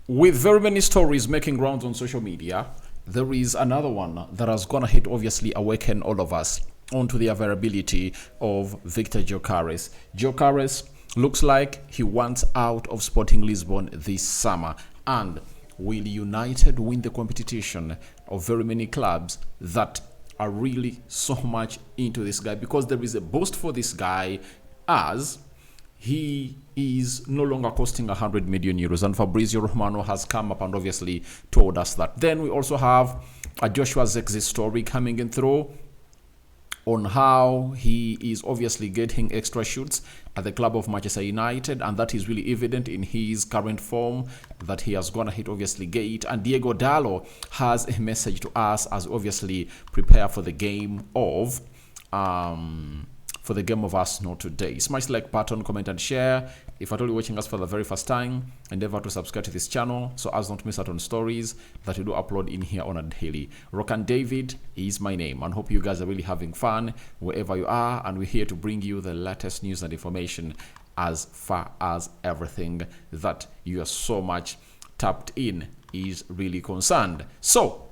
With very many stories making rounds on social media, there is another one that has gone ahead, obviously awaken all of us onto the availability of Viktor Gyökeres. Gyökeres looks like he wants out of Sporting Lisbon this summer. And will United win the competition of very many clubs that are really so much into this guy? Because there is a boost for this guy as he is no longer costing 100 million euros, and Fabrizio Romano has come up and obviously told us that. Then we also have a Joshua Zirkzee story coming in through on how he is obviously getting extra shoots at the club of Manchester United, and that is really evident in his current form that he has gone ahead obviously get. And Diogo Dalot has a message to us as obviously prepare for the game of Arsenal today. Smash the like button, comment and share. If you're only watching us for the very first time, endeavor to subscribe to this channel so as not to miss out on stories that we do upload in here on a daily. Rock and David is my name, and hope you guys are really having fun wherever you are, and we're here to bring you the latest news and information as far as everything that you are so much tapped in is really concerned. So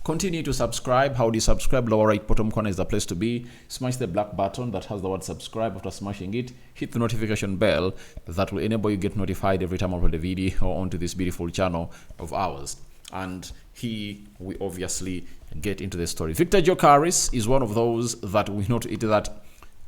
continue to subscribe. How do you subscribe? Lower right bottom corner is the place to be. Smash the black button that has the word subscribe. After smashing it, hit the notification bell that will enable you get notified every time I upload a video onto this beautiful channel of ours. And we obviously get into the story. Viktor Gyökeres is one of those that we know that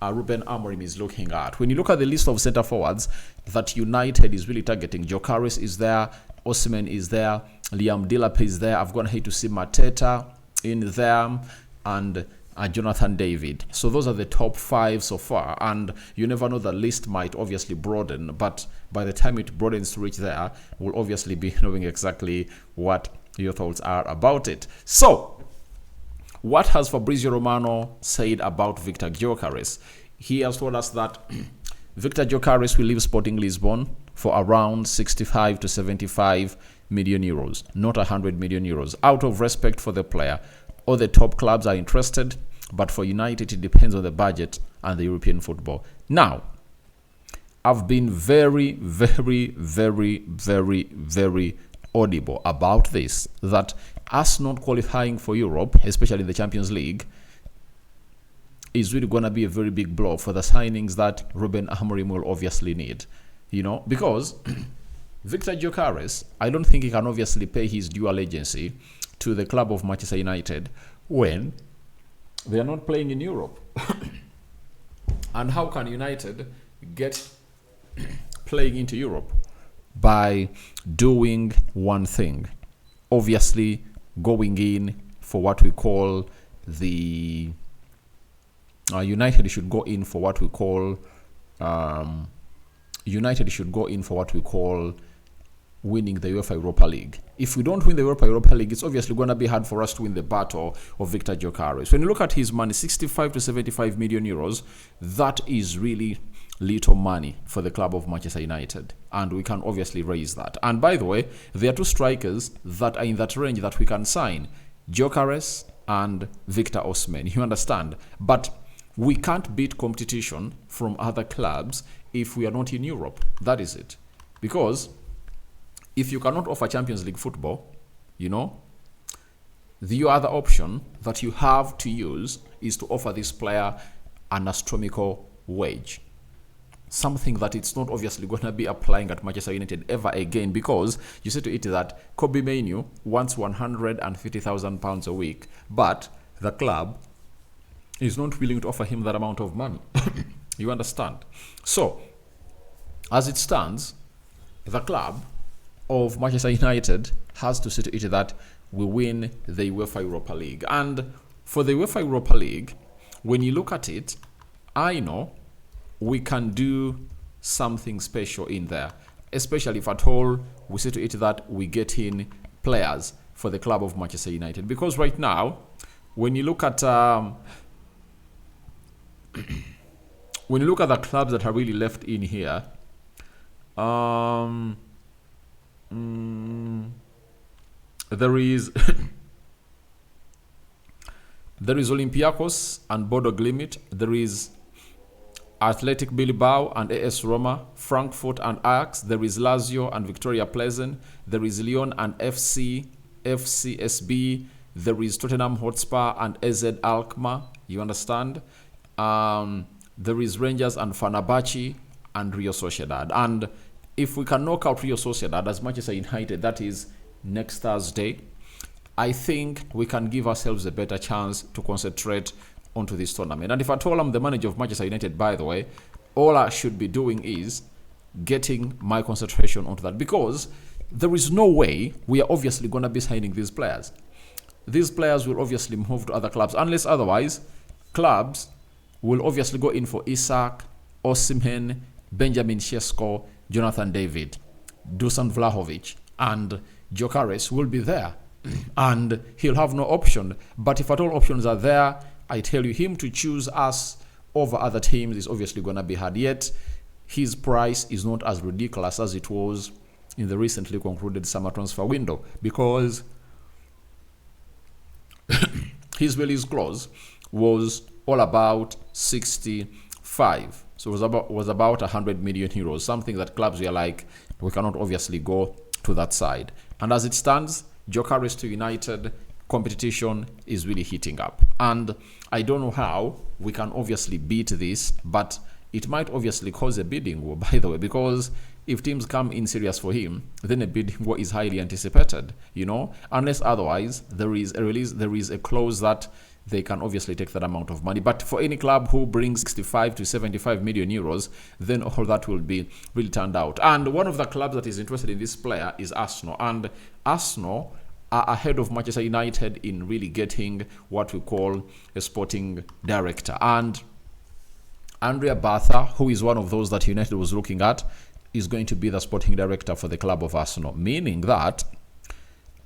Ruben Amorim is looking at. When you look at the list of center forwards that United is really targeting, Gyökeres is there, Osimhen is there, Liam Delap is there. I've gone ahead to see Mateta in there, and Jonathan David. So those are the top 5 so far, and you never know, the list might obviously broaden, but by the time it broadens to reach there, we'll obviously be knowing exactly what your thoughts are about it. So what has Fabrizio Romano said about Viktor Gyökeres? He has told us that Viktor Gyökeres will leave Sporting Lisbon for around 65 to 75 million euros, not 100 million euros, out of respect for the player. All the top clubs are interested, but for United, it depends on the budget and the European football. Now, I've been very audible about this, that us not qualifying for Europe, especially the Champions League, is really going to be a very big blow for the signings that Ruben Amorim will obviously need. Because Viktor Gyökeres, I don't think he can obviously pay his due allegiance to the club of Manchester United when they are not playing in Europe. And how can United get playing into Europe? By doing one thing. Obviously, going in for what we call the United should go in for what we call winning the UEFA Europa League. If we don't win the Europa League, it's obviously going to be hard for us to win the battle of Viktor Gyökeres. When you look at his money, 65 to 75 million euros, that is really little money for the club of Manchester United, and we can obviously raise that. And by the way, there are 2 strikers that are in that range that we can sign, Gyökeres and Victor Osimhen. You understand? But we can't beat competition from other clubs if we are not in Europe. That is it. Because if you cannot offer Champions League football, the other option that you have to use is to offer this player an astronomical wage. Something that it's not obviously going to be applying at Manchester United ever again, because you say to it that Kobe Mainoo wants £150,000 a week, but the club is not willing to offer him that amount of money. You understand? So, as it stands, the club of Manchester United has to say to it that we win the UEFA Europa League. And for the UEFA Europa League, when you look at it, I know we can do something special in there, especially if at all we say to it that we get in players for the club of Manchester United. Because right now, when you look at the clubs that are really left in here, there is Olympiacos and Bodo Glimt. There is Athletic Bilbao and AS Roma, Frankfurt and Ajax. There is Lazio and Victoria Pleasant. There is Lyon and FCSB. There is Tottenham Hotspur and AZ Alkmaar. You understand? There is Rangers and Fenerbahce and Real Sociedad. And if we can knock out Real Sociedad as Manchester United, that is next Thursday, I think we can give ourselves a better chance to concentrate onto this tournament. And if at all I'm the manager of Manchester United, by the way, all I should be doing is getting my concentration onto that, because there is no way we are obviously going to be signing these players. These players will obviously move to other clubs, unless otherwise clubs will obviously go in for Isak, Osimhen, Benjamin Sesko, Jonathan David, Dusan Vlahovic, and Gyökeres will be there. And he'll have no option. But if at all options are there, I tell you, him to choose us over other teams is obviously going to be hard. Yet, his price is not as ridiculous as it was in the recently concluded summer transfer window, because his release clause was all about 65. So it was about 100 million euros, something that clubs were like, we cannot obviously go to that side. And as it stands, Gyökeres to United competition is really heating up. And I don't know how we can obviously beat this, but it might obviously cause a bidding war, by the way, because if teams come in serious for him, then a bidding war is highly anticipated, unless otherwise there is a clause that they can obviously take that amount of money. But for any club who brings 65 to 75 million euros, then all that will be really turned out. And one of the clubs that is interested in this player is Arsenal. And Arsenal are ahead of Manchester United in really getting what we call a sporting director. And Andrea Bartha, who is one of those that United was looking at, is going to be the sporting director for the club of Arsenal, meaning that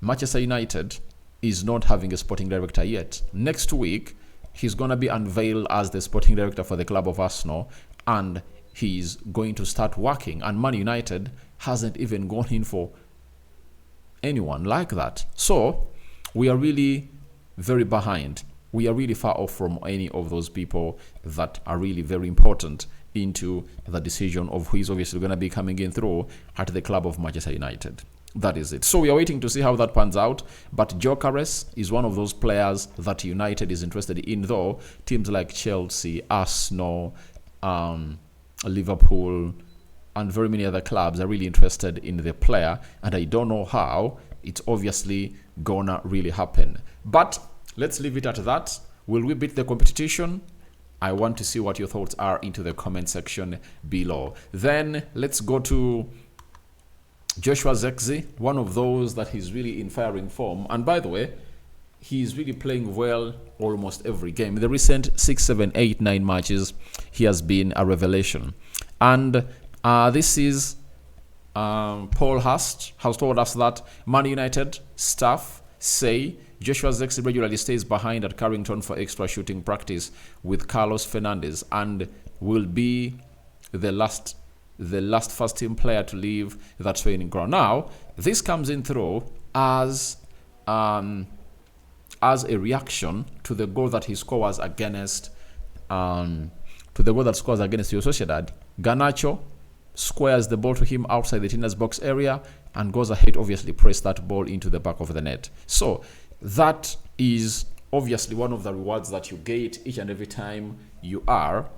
Manchester United is not having a sporting director yet. Next week, he's going to be unveiled as the sporting director for the club of Arsenal, and he's going to start working. And Man United hasn't even gone in for anyone like that. So we are really very behind. We are really far off from any of those people that are really very important into the decision of who is obviously going to be coming in through at the club of Manchester United. That is it. So we are waiting to see how that pans out. But Gyökeres is one of those players that United is interested in, though teams like Chelsea, Arsenal, Liverpool, and very many other clubs are really interested in the player. And I don't know how it's obviously gonna really happen. But let's leave it at that. Will we beat the competition? I want to see what your thoughts are into the comment section below. Then let's go to Joshua Zirkzee, one of those that he's really in firing form. And by the way, he's really playing well almost every game. In the recent 6, 7, 8, 9 matches, he has been a revelation. And this is Paul Hurst has told us that Man United staff say Joshua Zirkzee regularly stays behind at Carrington for extra shooting practice with Carlos Fernandes and will be the last first team player to leave that training ground. Now, this comes in through as a reaction to the goal that he scores against Real Sociedad. Garnacho squares the ball to him outside the Tina's box area and goes ahead, obviously press that ball into the back of the net. So that is obviously one of the rewards that you get each and every time you are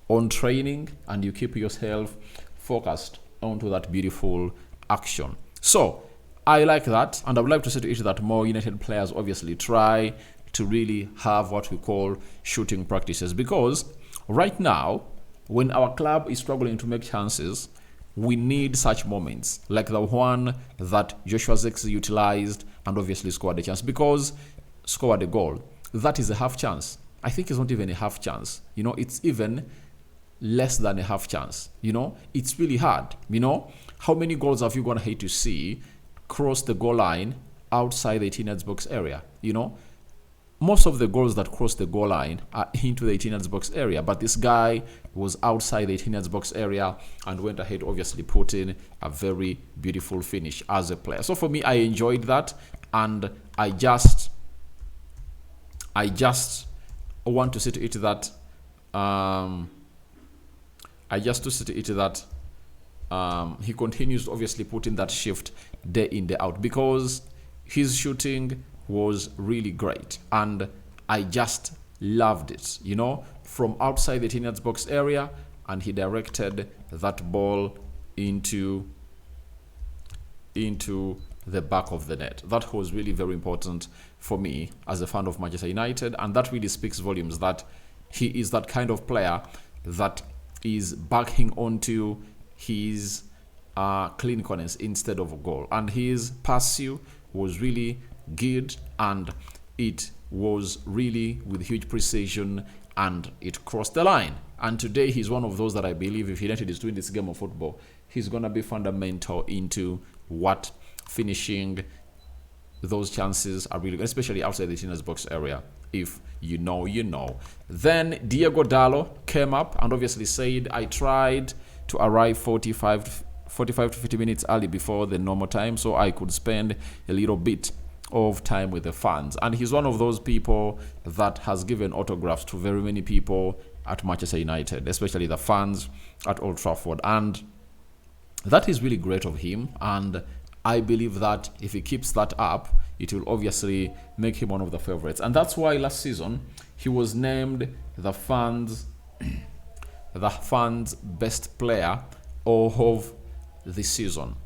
on training and you keep yourself focused onto that beautiful action. So I like that, and I would like to say to it that more United players obviously try to really have what we call shooting practices, because right now when our club is struggling to make chances, we need such moments like the one that Joshua Zirkzee utilized and obviously scored a chance, because scored a goal. That is a half chance. I think it's not even a half chance. It's even less than a half chance. It's really hard. How many goals have you gonna hate to see cross the goal line outside the 18-yard box area? Most of the goals that cross the goal line are into the 18-yard box area, but this guy was outside the 18-yard box area and went ahead, obviously put in a very beautiful finish as a player. So for me, I enjoyed that, and I just want to say to it that I just to see it that he continues to obviously put in that shift day in, day out, because his shooting was really great. And I just loved it, you know, from outside the 10 yards box area, and he directed that ball into the back of the net. That was really very important for me as a fan of Manchester United, and that really speaks volumes that he is that kind of player that is backing onto his clean corners instead of a goal. And his pursuit was really good, and it was really with huge precision, and it crossed the line. And today he's one of those that I believe if United is doing this game of football, he's going to be fundamental into what finishing those chances are really, especially outside the team's box area. If you know, you know. Then Diogo Dalot came up and obviously said, I tried to arrive 45 to 50 minutes early before the normal time so I could spend a little bit of time with the fans. And he's one of those people that has given autographs to very many people at Manchester United, especially the fans at Old Trafford. And that is really great of him. And I believe that if he keeps that up, it will obviously make him one of the favorites. And that's why last season he was named the fans' best player of the season,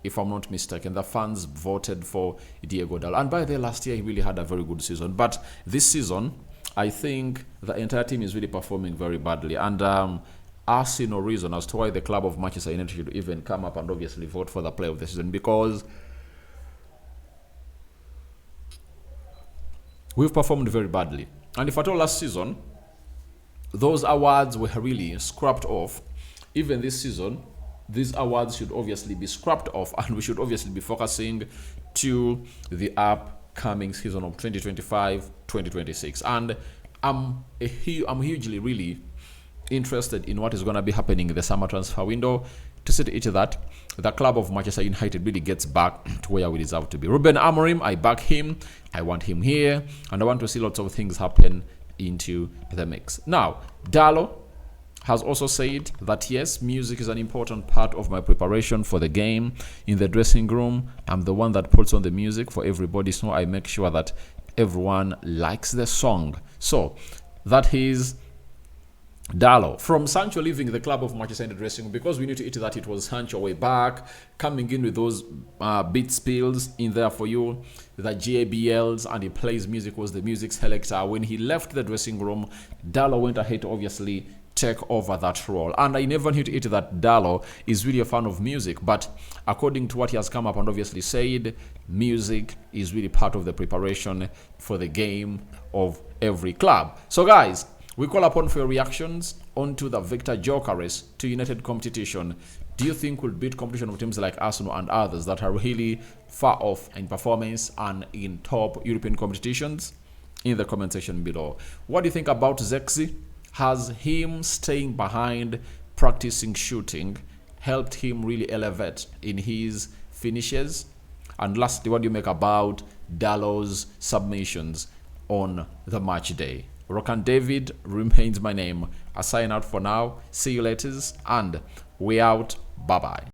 if I'm not mistaken. The fans voted for Diogo Dalot. And by the last year, he really had a very good season. But this season, I think the entire team is really performing very badly. And I see no reason as to why the club of Manchester United should even come up and obviously vote for the player of the season, because we've performed very badly. And if at all last season, those awards were really scrapped off, even this season, these awards should obviously be scrapped off, and we should obviously be focusing to the upcoming season of 2025-2026. And I'm hugely really interested in what is going to be happening in the summer transfer window to see to it that the club of Manchester United really gets back to where we deserve to be. Ruben Amorim, I back him. I want him here, and I want to see lots of things happen into the mix. Now, Dalot has also said that yes, music is an important part of my preparation for the game. In the dressing room, I'm the one that puts on the music for everybody, so I make sure that everyone likes the song. So that is Dalot. From Sancho leaving the club of Manchester in the dressing room, because we need to eat that it was Sancho way back, coming in with those beat spills in there for you, the JBLs, and he plays music, was the music selector. When he left the dressing room, Dalot went ahead to obviously take over that role. And I never knew to it that Dalot is really a fan of music, but according to what he has come up and obviously said, music is really part of the preparation for the game of every club. So guys, we call upon for your reactions onto the Viktor Gyökeres to United competition. Do you think we'll beat competition of teams like Arsenal and others that are really far off in performance and in top European competitions? In the comment section below. What do you think about Zirkzee? Has him staying behind, practicing shooting, helped him really elevate in his finishes? And lastly, what do you make about Dalot's submissions on the match day? Rokan David remains my name. I sign out for now. See you later, and we out. Bye bye.